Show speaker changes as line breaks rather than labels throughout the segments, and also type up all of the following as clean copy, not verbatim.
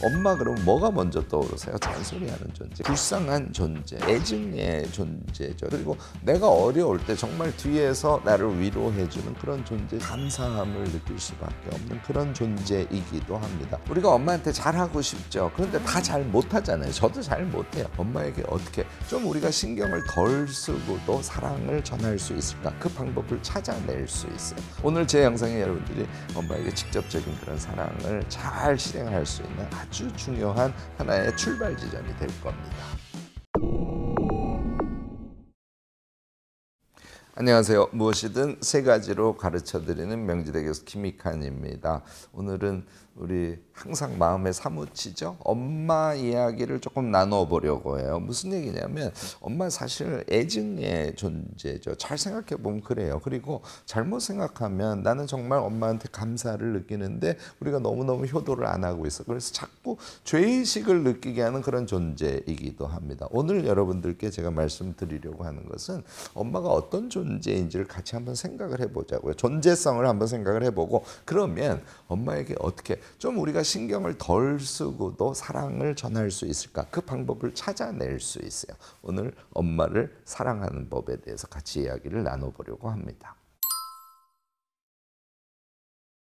엄마 그러면 뭐가 먼저 떠오르세요? 잔소리하는 존재, 불쌍한 존재, 애증의 존재죠. 그리고 내가 어려울 때 정말 뒤에서 나를 위로해주는 그런 존재, 감사함을 느낄 수밖에 없는 그런 존재이기도 합니다. 우리가 엄마한테 잘하고 싶죠. 그런데 다 잘 못하잖아요. 저도 잘 못해요. 엄마에게 어떻게 좀 우리가 신경을 덜 쓰고도 사랑을 전할 수 있을까? 그 방법을 찾아낼 수 있어요. 오늘 제 영상에 여러분들이 엄마에게 직접적인 그런 사랑을 잘 실행할 수 있는 아주 중요한 하나의 출발 지점이 될 겁니다. 안녕하세요. 무엇이든 세 가지로 가르쳐드리는 명지대 교수 김익환입니다. 오늘은 우리 항상 마음에 사무치죠? 엄마 이야기를 조금 나눠보려고 해요. 무슨 얘기냐면 엄마 사실 애증의 존재죠. 잘 생각해보면 그래요. 그리고 잘못 생각하면 나는 정말 엄마한테 감사를 느끼는데 우리가 너무너무 효도를 안 하고 있어. 그래서 자꾸 죄의식을 느끼게 하는 그런 존재이기도 합니다. 오늘 여러분들께 제가 말씀드리려고 하는 것은 엄마가 어떤 존재인지를 같이 한번 생각을 해보자고요. 존재성을 한번 생각을 해보고 그러면 엄마에게 어떻게 좀 우리가 신경을 덜 쓰고도 사랑을 전할 수 있을까? 그 방법을 찾아낼 수 있어요. 오늘 엄마를 사랑하는 법에 대해서 같이 이야기를 나눠보려고 합니다.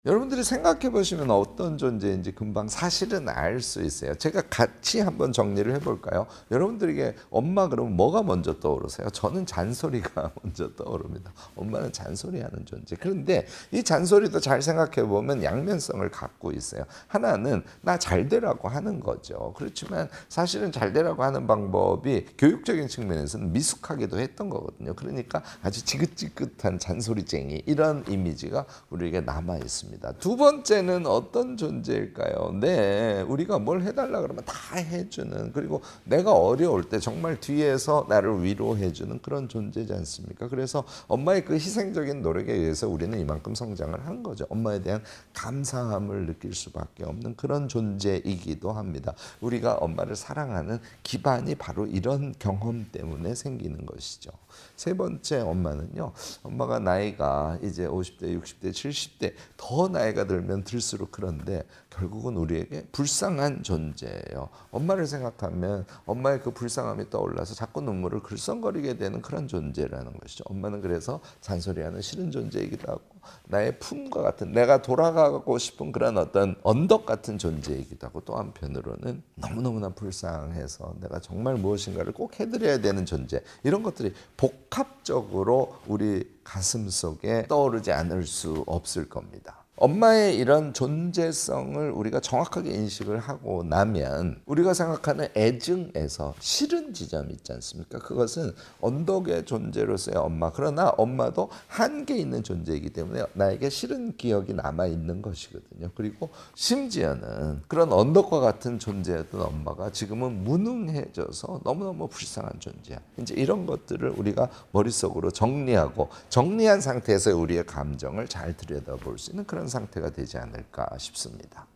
여러분들이 생각해 보시면 어떤 존재인지 금방 사실은 알 수 있어요. 제가 같이 한번 정리를 해볼까요? 여러분들에게 엄마 그러면 뭐가 먼저 떠오르세요? 저는 잔소리가 먼저 떠오릅니다. 엄마는 잔소리하는 존재. 그런데 이 잔소리도 잘 생각해 보면 양면성을 갖고 있어요. 하나는 나 잘 되라고 하는 거죠. 그렇지만 사실은 잘 되라고 하는 방법이 교육적인 측면에서는 미숙하기도 했던 거거든요. 그러니까 아주 지긋지긋한 잔소리쟁이 이런 이미지가 우리에게 남아 있습니다. 두 번째는 어떤 존재일까요? 네, 우리가 뭘 해달라 그러면 다 해주는, 그리고 내가 어려울 때 정말 뒤에서 나를 위로해주는 그런 존재지 않습니까? 그래서 엄마의 그 희생적인 노력에 의해서 우리는 이만큼 성장을 한 거죠. 엄마에 대한 감사함을 느낄 수밖에 없는 그런 존재이기도 합니다. 우리가 엄마를 사랑하는 기반이 바로 이런 경험 때문에 생기는 것이죠. 세 번째 엄마는요, 엄마가 나이가 이제 50대, 60대, 70대 더 나이가 들면 들수록 그런데 결국은 우리에게 불쌍한 존재예요. 엄마를 생각하면 엄마의 그 불쌍함이 떠올라서 자꾸 눈물을 글썽거리게 되는 그런 존재라는 것이죠. 엄마는 그래서 잔소리하는 싫은 존재이기도 하고 나의 품과 같은, 내가 돌아가고 싶은 그런 어떤 언덕 같은 존재이기도 하고, 또 한편으로는 너무너무나 불쌍해서 내가 정말 무엇인가를 꼭 해드려야 되는 존재, 이런 것들이 복합적으로 우리 가슴 속에 떠오르지 않을 수 없을 겁니다. 엄마의 이런 존재성을 우리가 정확하게 인식을 하고 나면 우리가 생각하는 애증에서 싫은 지점이 있지 않습니까? 그것은 언덕의 존재로서의 엄마, 그러나 엄마도 한계 있는 존재이기 때문에 나에게 싫은 기억이 남아있는 것이거든요. 그리고 심지어는 그런 언덕과 같은 존재였던 엄마가 지금은 무능해져서 너무너무 불쌍한 존재야. 이제 이런 것들을 우리가 머릿속으로 정리하고 정리한 상태에서 우리의 감정을 잘 들여다볼 수 있는 그런 상태가 되지 않을까 싶습니다.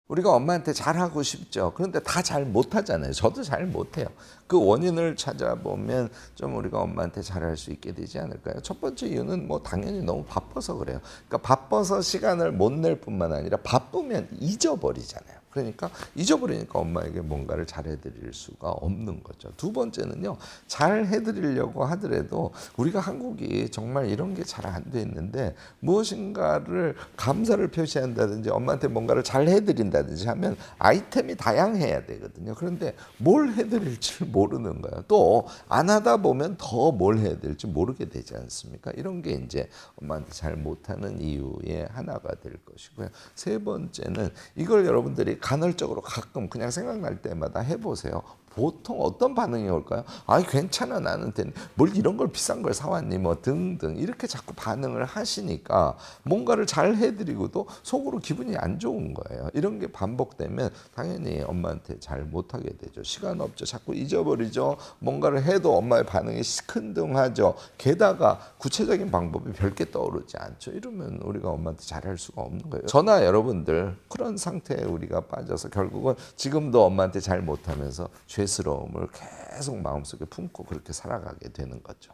우리가 엄마한테 잘하고 싶죠. 그런데 다 잘 못하잖아요. 저도 잘 못해요. 그 원인을 찾아보면 좀 우리가 엄마한테 잘할 수 있게 되지 않을까요? 첫 번째 이유는 뭐 당연히 너무 바빠서 그래요. 그러니까 바빠서 시간을 못 낼 뿐만 아니라 바쁘면 잊어버리잖아요. 그러니까 잊어버리니까 엄마에게 뭔가를 잘해드릴 수가 없는 거죠. 두 번째는요, 잘해드리려고 하더라도 우리가 한국이 정말 이런 게 잘 안 돼 있는데 무엇인가를 감사를 표시한다든지 엄마한테 뭔가를 잘해드린다든지 하면 아이템이 다양해야 되거든요. 그런데 뭘 해드릴지 모르는 거예요. 또 안 하다 보면 더 뭘 해야 될지 모르게 되지 않습니까? 이런 게 이제 엄마한테 잘 못하는 이유의 하나가 될 것이고요. 세 번째는 이걸 여러분들이 간헐적으로 가끔 그냥 생각날 때마다 해보세요. 보통 어떤 반응이 올까요? 아, 괜찮아, 나는 뭘 이런 걸 비싼 걸 사왔니 뭐 등등 이렇게 자꾸 반응을 하시니까 뭔가를 잘 해드리고도 속으로 기분이 안 좋은 거예요. 이런 게 반복되면 당연히 엄마한테 잘 못하게 되죠. 시간 없죠. 자꾸 잊어버리죠. 뭔가를 해도 엄마의 반응이 시큰둥하죠. 게다가 구체적인 방법이 별게 떠오르지 않죠. 이러면 우리가 엄마한테 잘할 수가 없는 거예요. 저나 여러분들 그런 상태에 우리가 빠져서 결국은 지금도 엄마한테 잘 못하면서 죄스러움을 계속 마음속에 품고 그렇게 살아가게 되는 거죠.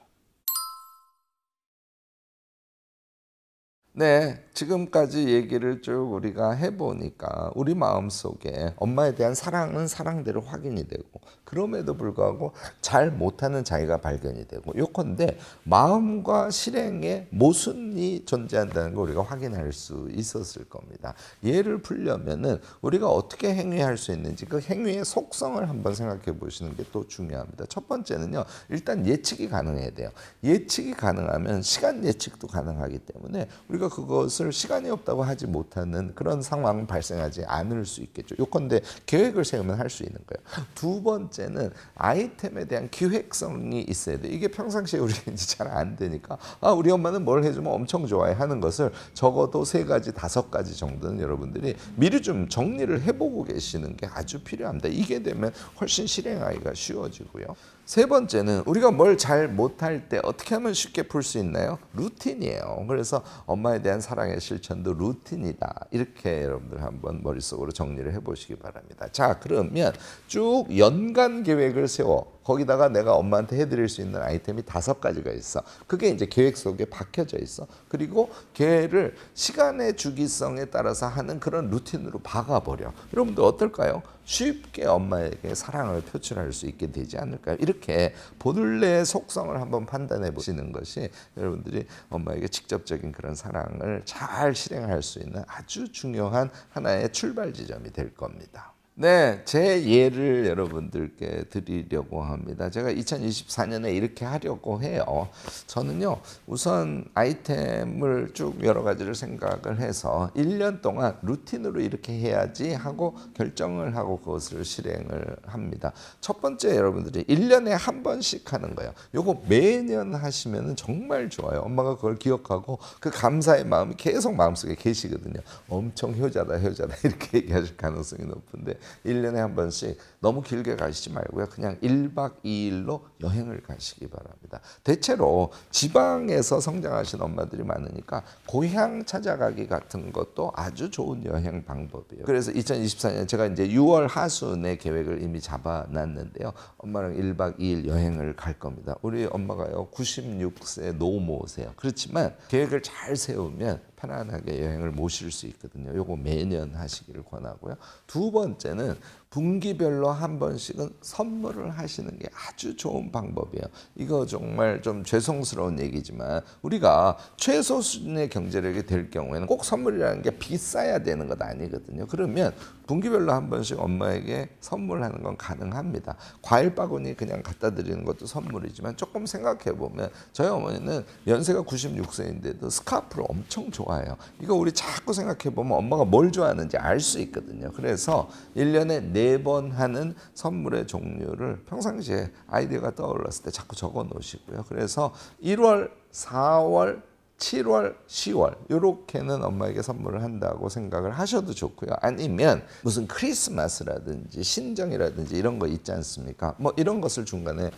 네, 지금까지 얘기를 쭉 우리가 해보니까 우리 마음속에 엄마에 대한 사랑은 사랑대로 확인이 되고 그럼에도 불구하고 잘 못하는 자기가 발견이 되고 요컨대 마음과 실행에 모순이 존재한다는 걸 우리가 확인할 수 있었을 겁니다. 예를 풀려면은 우리가 어떻게 행위할 수 있는지 그 행위의 속성을 한번 생각해 보시는 게 또 중요합니다. 첫 번째는요, 일단 예측이 가능해야 돼요. 예측이 가능하면 시간 예측도 가능하기 때문에 우리가 그것을 시간이 없다고 하지 못하는 그런 상황은 발생하지 않을 수 있겠죠. 요컨대 계획을 세우면 할 수 있는 거예요. 두 번째는 아이템에 대한 기획성이 있어야 돼요. 이게 평상시에 우리가 이제 잘 안 되니까 우리 엄마는 뭘 해주면 엄청 좋아해 하는 것을 적어도 3가지, 5가지 정도는 여러분들이 미리 좀 정리를 해보고 계시는 게 아주 필요합니다. 이게 되면 훨씬 실행하기가 쉬워지고요. 세 번째는 우리가 뭘 잘 못할 때 어떻게 하면 쉽게 풀 수 있나요? 루틴이에요. 그래서 엄마에 대한 사랑의 실천도 루틴이다. 이렇게 여러분들 한번 머릿속으로 정리를 해보시기 바랍니다. 자, 그러면 쭉 연간 계획을 세워. 거기다가 내가 엄마한테 해드릴 수 있는 아이템이 5가지가 있어. 그게 이제 계획 속에 박혀져 있어. 그리고 걔를 시간의 주기성에 따라서 하는 그런 루틴으로 박아버려. 여러분들 어떨까요? 쉽게 엄마에게 사랑을 표출할 수 있게 되지 않을까요? 이렇게 본래의 속성을 한번 판단해 보시는 것이 여러분들이 엄마에게 직접적인 그런 사랑을 잘 실행할 수 있는 아주 중요한 하나의 출발 지점이 될 겁니다. 네, 제 예를 여러분들께 드리려고 합니다. 제가 2024년에 이렇게 하려고 해요. 저는요, 우선 아이템을 쭉 여러 가지를 생각을 해서 1년 동안 루틴으로 이렇게 해야지 하고 결정을 하고 그것을 실행을 합니다. 첫 번째 여러분들이 1년에 한 번씩 하는 거예요. 요거 매년 하시면 정말 좋아요. 엄마가 그걸 기억하고 그 감사의 마음이 계속 마음속에 계시거든요. 엄청 효자다, 효자다 이렇게 얘기하실 가능성이 높은데 1년에 한 번씩 너무 길게 가시지 말고요. 그냥 1박 2일로 여행을 가시기 바랍니다. 대체로 지방에서 성장하신 엄마들이 많으니까 고향 찾아가기 같은 것도 아주 좋은 여행 방법이에요. 그래서 2024년 제가 이제 6월 하순에 계획을 이미 잡아놨는데요. 엄마랑 1박 2일 여행을 갈 겁니다. 우리 엄마가요 96세 노모세요. 그렇지만 계획을 잘 세우면 편안하게 여행을 모실 수 있거든요. 요거 매년 하시기를 권하고요. 두 번째는 분기별로 한 번씩은 선물을 하시는 게 아주 좋은 방법이에요. 이거 정말 좀 죄송스러운 얘기지만 우리가 최소 수준의 경제력이 될 경우에는 꼭 선물이라는 게 비싸야 되는 것 아니거든요. 그러면 분기별로 한 번씩 엄마에게 선물하는 건 가능합니다. 과일 바구니 그냥 갖다 드리는 것도 선물이지만 조금 생각해 보면 저희 어머니는 연세가 96세인데도 스카프를 엄청 좋아해요. 이거 우리 자꾸 생각해 보면 엄마가 뭘 좋아하는지 알 수 있거든요. 그래서 1년에 4번 하는 선물의 종류를 평상시에 아이디어가 떠올랐을 때 자꾸 적어 놓으시고요. 그래서 1월, 4월, 7월, 10월 이렇게는 엄마에게 선물을 한다고 생각을 하셔도 좋고요. 아니면 무슨 크리스마스라든지 신정이라든지 이런 거 있지 않습니까? 뭐 이런 것을 중간에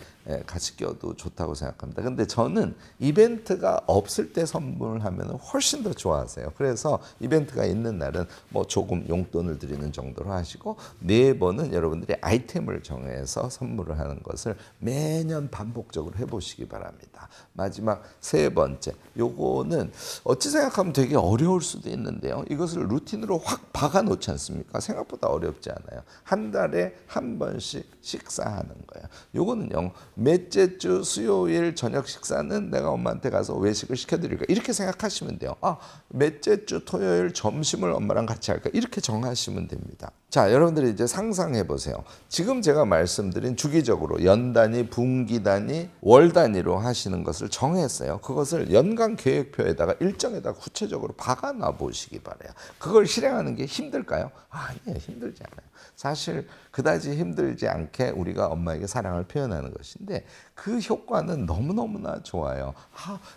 같이 껴도 좋다고 생각합니다. 근데 저는 이벤트가 없을 때 선물하면 훨씬 더 좋아하세요. 그래서 이벤트가 있는 날은 뭐 조금 용돈을 드리는 정도로 하시고 4번은 여러분들이 아이템을 정해서 선물을 하는 것을 매년 반복적으로 해보시기 바랍니다. 마지막 3번째 요거는 어찌 생각하면 되게 어려울 수도 있는데요. 이것을 루틴으로 확 박아 놓지 않습니까? 생각보다 어렵지 않아요. 한 달에 한 번씩 식사하는 거예요. 요거는요. 몇째 주 수요일 저녁 식사는 내가 엄마한테 가서 외식을 시켜드릴까 이렇게 생각하시면 돼요. 몇째 주 토요일 점심을 엄마랑 같이 할까 이렇게 정하시면 됩니다. 자, 여러분들이 이제 상상해 보세요. 지금 제가 말씀드린 주기적으로 연 단위, 분기 단위, 월 단위로 하시는 것을 정했어요. 그것을 연간 계획표에다가 일정에다가 구체적으로 박아놔 보시기 바래요. 그걸 실행하는 게 힘들까요? 아니에요. 힘들지 않아요. 사실 그다지 힘들지 않게 우리가 엄마에게 사랑을 표현하는 것인데 그 효과는 너무너무나 좋아요.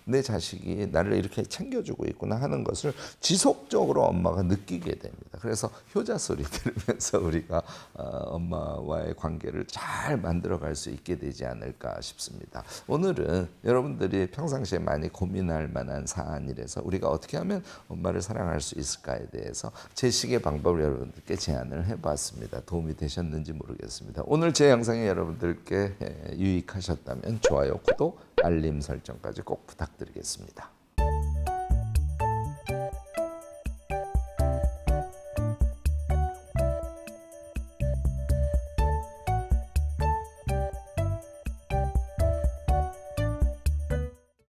내 자식이 나를 이렇게 챙겨주고 있구나 하는 것을 지속적으로 엄마가 느끼게 됩니다. 그래서 효자 소리 들으면서 우리가 엄마와의 관계를 잘 만들어갈 수 있게 되지 않을까 싶습니다. 오늘은 여러분들이 평상시에 많이 고민할 만한 사안이라서 우리가 어떻게 하면 엄마를 사랑할 수 있을까에 대해서 제 식의 방법을 여러분들께 제안을 해봤습니다. 도움이 되셨는지 모르겠습니다. 오늘 제 영상이 여러분들께 유익하셨다면 좋아요, 구독, 알림 설정까지 꼭 부탁드리겠습니다.